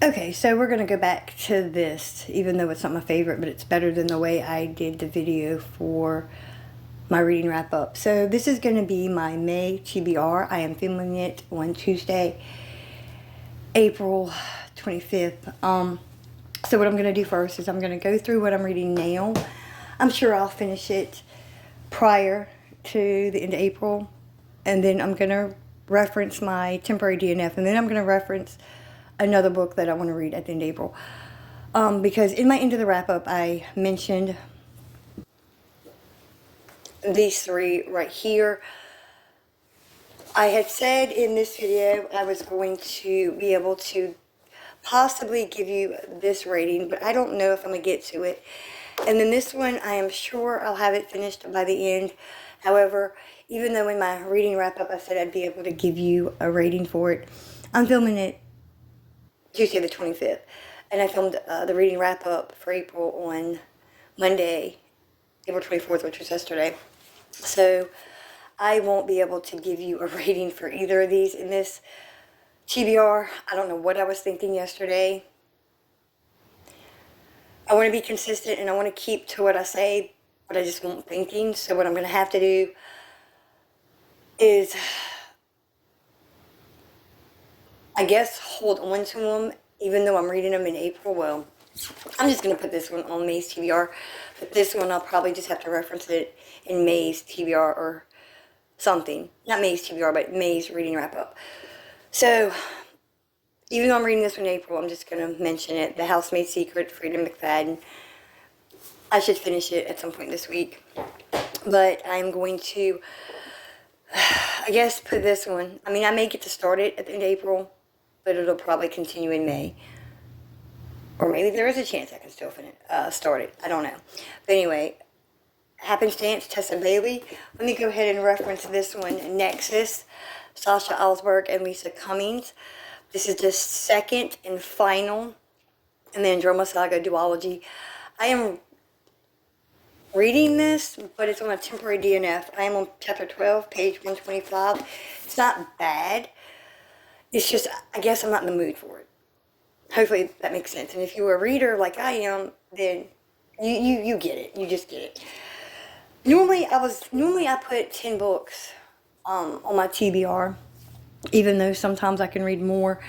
Okay, so we're going to go back to this, even though it's not my favorite, but it's better than the way I did the video for my reading wrap up. So this is going to be my May TBR. I am filming it on Tuesday, April 25th. So what I'm going to do first is I'm going to go through what I'm reading now. I'm sure I'll finish it prior to the end of April. And then I'm going to reference my temporary DNF. And then I'm going to reference another book that I want to read at the end of April. Because in my end of the wrap up, I mentioned these three right here. I had said in this video I was going to be able to possibly give you this rating, but I don't know if I'm going to get to it. And then this one, I am sure I'll have it finished by the end. However, even though in my reading wrap up I said I'd be able to give you a rating for it, I'm filming it Tuesday the 25th. And I filmed the reading wrap up for April on Monday, April 24th, which was yesterday. So I won't be able to give you a rating for either of these in this TBR. I don't know what I was thinking yesterday. I want to be consistent and I want to keep to what I say, but I just won't thinking. So what I'm going to have to do is, I guess, hold on to them, even though I'm reading them in April. Well, I'm just going to put this one on May's TBR, but this one I'll probably just have to reference it in May's TBR or something. Not May's TBR, but May's reading wrap up. So, even though I'm reading this one in April, I'm just going to mention it. The Housemaid's Secret, Freida McFadden. I should finish it at some point this week. But I'm going to, I guess, put this one. I mean, I may get to start it at the end of April, but it'll probably continue in May. Or maybe there is a chance I can still start it. I don't know. But anyway, Happenstance, Tessa Bailey. Let me go ahead and reference this one. Nexus, Sasha Alsberg and Lisa Cummings. This is the second and final in the Andromeda Saga duology. I am reading this, but it's on a temporary DNF. I am on chapter 12, page 125. It's not bad. It's just, I guess I'm not in the mood for it. Hopefully that makes sense. And if you're a reader like I am, then you get it. You just get it. Normally I put 10 books on my TBR, even though sometimes I can read more.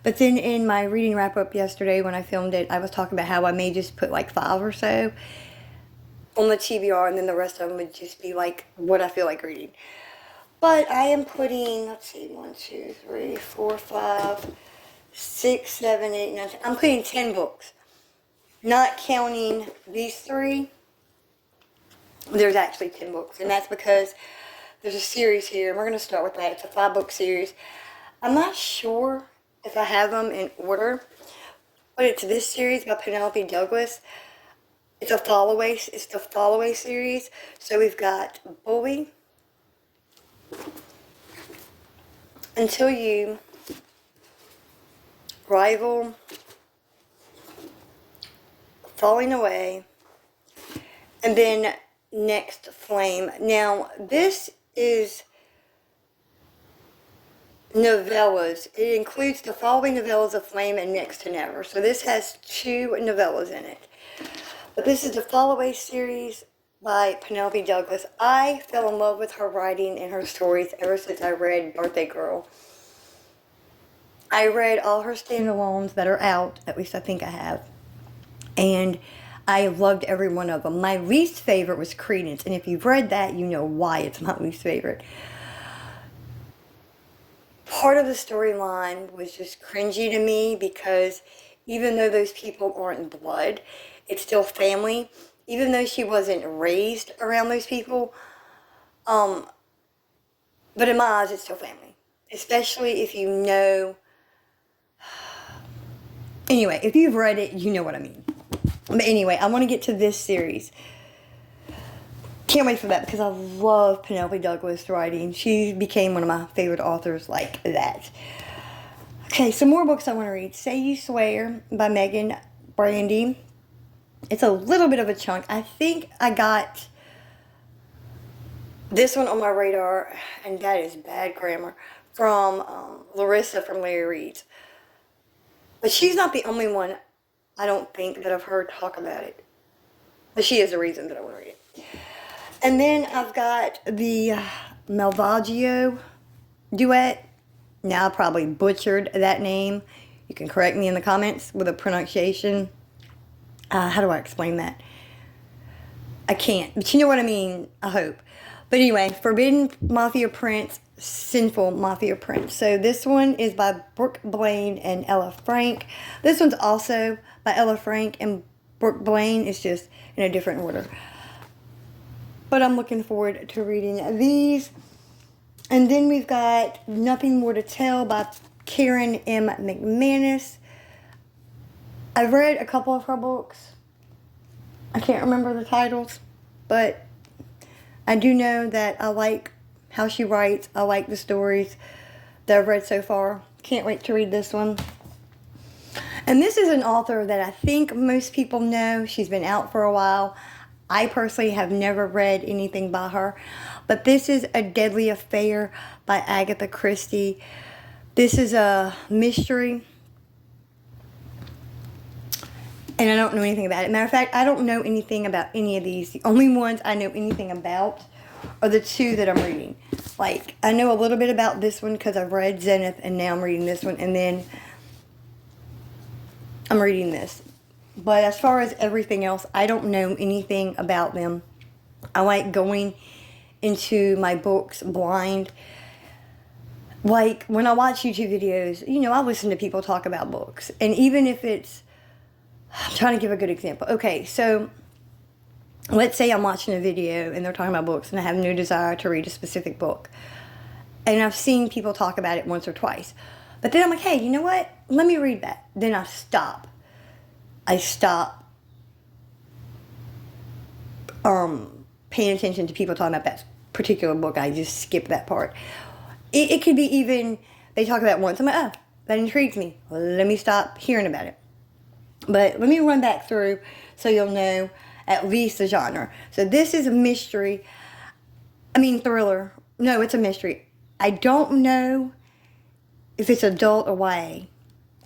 But then in my reading wrap up yesterday when I filmed it, I was talking about how I may just put like 5 or so on the TBR, and then the rest of them would just be like what I feel like reading. But I am putting, let's see, 1, 2, 3, 4, 5, 6, 7, 8, 9, 10. I'm putting 10 books. Not counting these three, there's actually 10 books. And that's because there's a series here, and we're going to start with that. It's a 5-book series. I'm not sure if I have them in order, but it's this series by Penelope Douglas. It's the Followaway series. So we've got Bully, Until You, Rival, Falling Away, and then Next Flame. Now, this is novellas. It includes the following novellas of Flame and Next to Never. So this has 2 novellas in it. But this is the Followaway series by Penelope Douglas. I fell in love with her writing and her stories ever since I read Birthday Girl. I read all her standalones that are out, at least I think I have, and I loved every one of them. My least favorite was Credence, and if you've read that, you know why it's my least favorite. Part of the storyline was just cringy to me because even though those people aren't blood, it's still family. Even though she wasn't raised around those people, but in my eyes, it's still family. Especially if you know. Anyway, if you've read it, you know what I mean. But anyway, I want to get to this series. Can't wait for that because I love Penelope Douglas writing. She became one of my favorite authors like that. Okay, some more books I want to read. Say You Swear by Megan Brandy. It's a little bit of a chunk. I think I got this one on my radar, and that is bad grammar, from Larissa from Larry Reed's. But she's not the only one, I don't think, that I've heard talk about it. But she is the reason that I want to read it. And then I've got the Malvagio duet. Now I probably butchered that name. You can correct me in the comments with a pronunciation. How do I explain that? I can't, but you know what I mean, I hope. But anyway, Forbidden Mafia Prince, Sinful Mafia Prince. So this one is by Brooke Blaine and Ella Frank. This one's also by Ella Frank and Brooke Blaine. It's just in a different order. But I'm looking forward to reading these. And then we've got Nothing More to Tell by Karen M. McManus. I've read a couple of her books. I can't remember the titles, but I do know that I like how she writes. I like the stories that I've read so far. Can't wait to read this one. And this is an author that I think most people know. She's been out for a while. I personally have never read anything by her. But this is A Deadly Affair by Agatha Christie. This is a mystery. And I don't know anything about it. Matter of fact, I don't know anything about any of these. The only ones I know anything about are the two that I'm reading. Like, I know a little bit about this one because I've read Zenith, and now I'm reading this one, and then I'm reading this. But as far as everything else, I don't know anything about them. I like going into my books blind. Like, when I watch YouTube videos, you know, I listen to people talk about books. And even if it's, I'm trying to give a good example. Okay, so let's say I'm watching a video and they're talking about books and I have no desire to read a specific book. And I've seen people talk about it once or twice. But then I'm like, hey, you know what? Let me read that. Then I stop. I stop paying attention to people talking about that particular book. I just skip that part. It could be even, they talk about it once. I'm like, oh, that intrigues me. Let me stop hearing about it. But let me run back through so you'll know at least the genre. So this is a mystery. Thriller. No, it's a mystery. I don't know if it's adult or YA.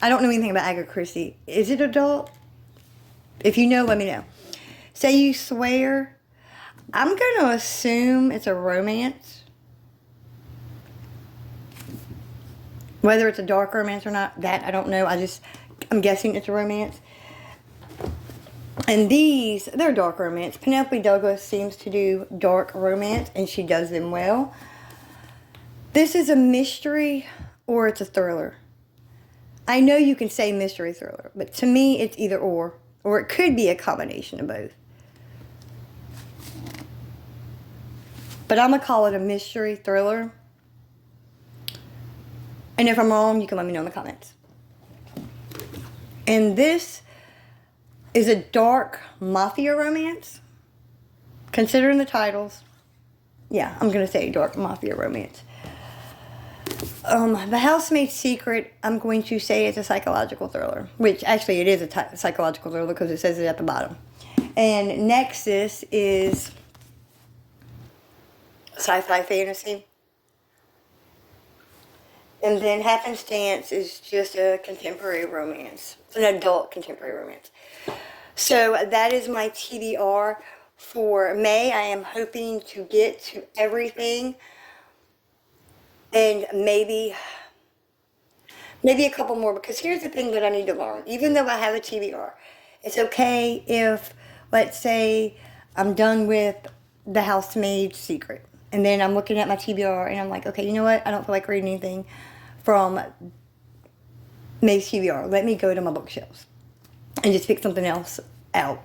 I don't know anything about Agatha Christie. Is it adult? If you know, let me know. Say You Swear. I'm going to assume it's a romance. Whether it's a dark romance or not, that I don't know. I'm guessing it's a romance. And these, they're dark romance. Penelope Douglas seems to do dark romance, and she does them well. This is a mystery, or it's a thriller. I know you can say mystery thriller, but to me, it's either or it could be a combination of both. But I'm going to call it a mystery thriller. And if I'm wrong, you can let me know in the comments. And this is a dark mafia romance. Considering the titles, yeah, I'm going to say dark mafia romance. The Housemaid's Secret, I'm going to say it's a psychological thriller. Which, actually, it is a psychological thriller because it says it at the bottom. And Nexus is sci-fi fantasy. And then Happenstance is just a contemporary romance. It's an adult contemporary romance. So that is my TBR for May. I am hoping to get to everything. And maybe a couple more. Because here's the thing that I need to learn. Even though I have a TBR, it's okay if, let's say, I'm done with The Housemaid's Secret. And then I'm looking at my TBR and I'm like, okay, you know what? I don't feel like reading anything from May's TBR. Let me go to my bookshelves and just pick something else out.